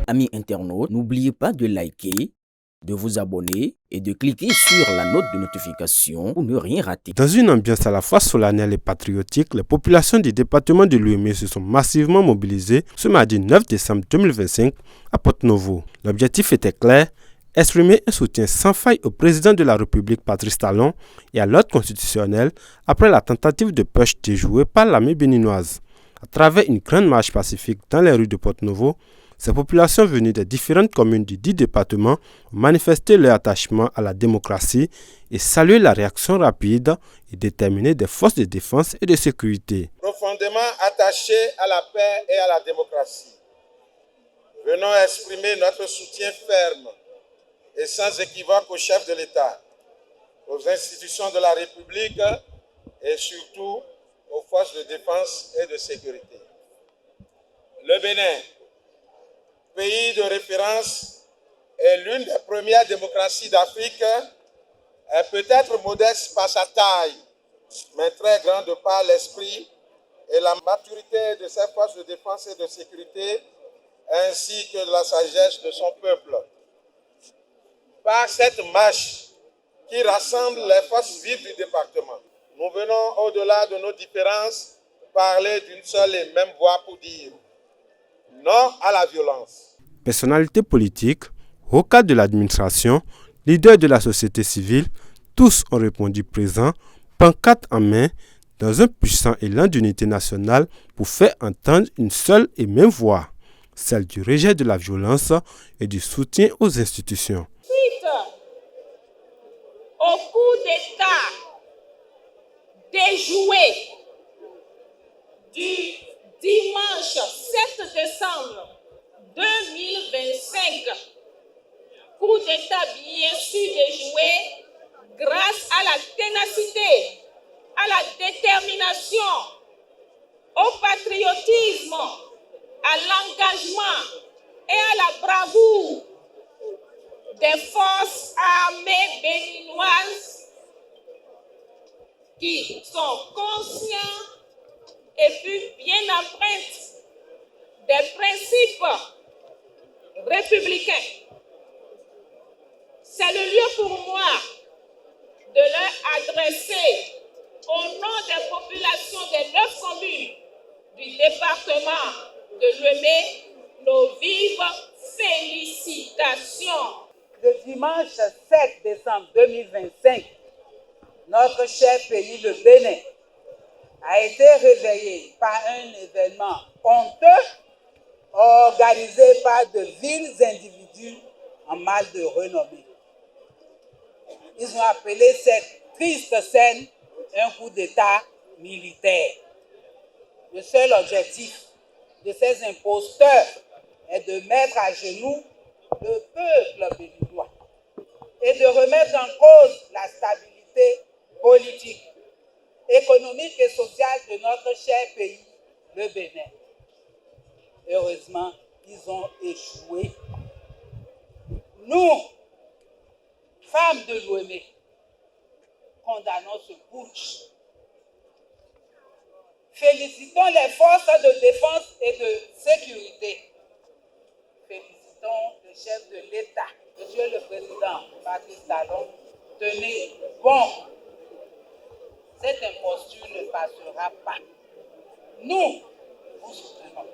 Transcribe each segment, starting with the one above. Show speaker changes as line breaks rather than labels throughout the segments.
Amis internautes, n'oubliez pas de liker, de vous abonner et de cliquer sur la note de notification pour ne rien rater.
Dans une ambiance à la fois solennelle et patriotique, les populations du département de Lomé se sont massivement mobilisées ce mardi 9 décembre 2025 à Porto-Novo. L'objectif était clair: exprimer un soutien sans faille au président de la République Patrice Talon et à l'ordre constitutionnel après la tentative de putsch déjouée par l'armée béninoise. À travers une grande marche pacifique dans les rues de Porto-Novo, ces populations venues des différentes communes du 10 départements ont manifesté leur attachement à la démocratie et salué la réaction rapide et déterminée des forces de défense et de sécurité.
Profondément attachés à la paix et à la démocratie, venons exprimer notre soutien ferme et sans équivoque au chef de l'État, aux institutions de la République et surtout aux forces de défense et de sécurité. Le Bénin, pays de référence et l'une des premières démocraties d'Afrique, est peut-être modeste par sa taille, mais très grande par l'esprit et la maturité de ses forces de défense et de sécurité, ainsi que de la sagesse de son peuple. Par cette marche qui rassemble les forces vives du département, nous venons au-delà de nos différences parler d'une seule et même voix pour dire non à la violence.
Personnalités politiques, hauts cadres de l'administration, leaders de la société civile, tous ont répondu présents, pancarte en main, dans un puissant élan d'unité nationale pour faire entendre une seule et même voix, celle du rejet de la violence et du soutien aux institutions.
Suite au coup d'État déjoué du dimanche 7 décembre 2025, coup d'État bien sûr déjoué grâce à la ténacité, à la détermination, au patriotisme, à l'engagement et à la bravoure des forces armées béninoises qui sont conscients et puis bien empreintes des principes républicains. C'est le lieu pour moi de leur adresser au nom des populations des 9 communes du département de Lomé nos vives félicitations.
Le dimanche 7 décembre 2025, notre cher pays, le Bénin, a été réveillé par un événement honteux organisé par de vils individus en mal de renommée. Ils ont appelé cette triste scène un coup d'État militaire. Le seul objectif de ces imposteurs est de mettre à genoux le peuple béninois et de remettre en cause la stabilité politique, économique et sociale de notre cher pays, le Bénin. Heureusement, ils ont échoué. Nous, femmes de Lomé, condamnons ce putsch. Félicitons les forces de défense et de sécurité. Félicitons le chef de l'État, Monsieur le Président Patrice Talon. Tenez bon, cette imposture ne passera pas. Nous vous soutenons.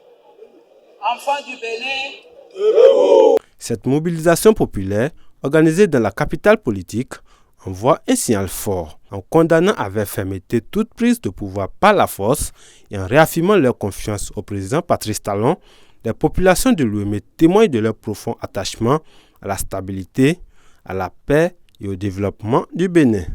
Enfants du Bénin,
debout.
Cette mobilisation populaire, organisée dans la capitale politique, envoie un signal fort en condamnant avec fermeté toute prise de pouvoir par la force et en réaffirmant leur confiance au président Patrice Talon. Les populations de Lomé témoignent de leur profond attachement à la stabilité, à la paix et au développement du Bénin.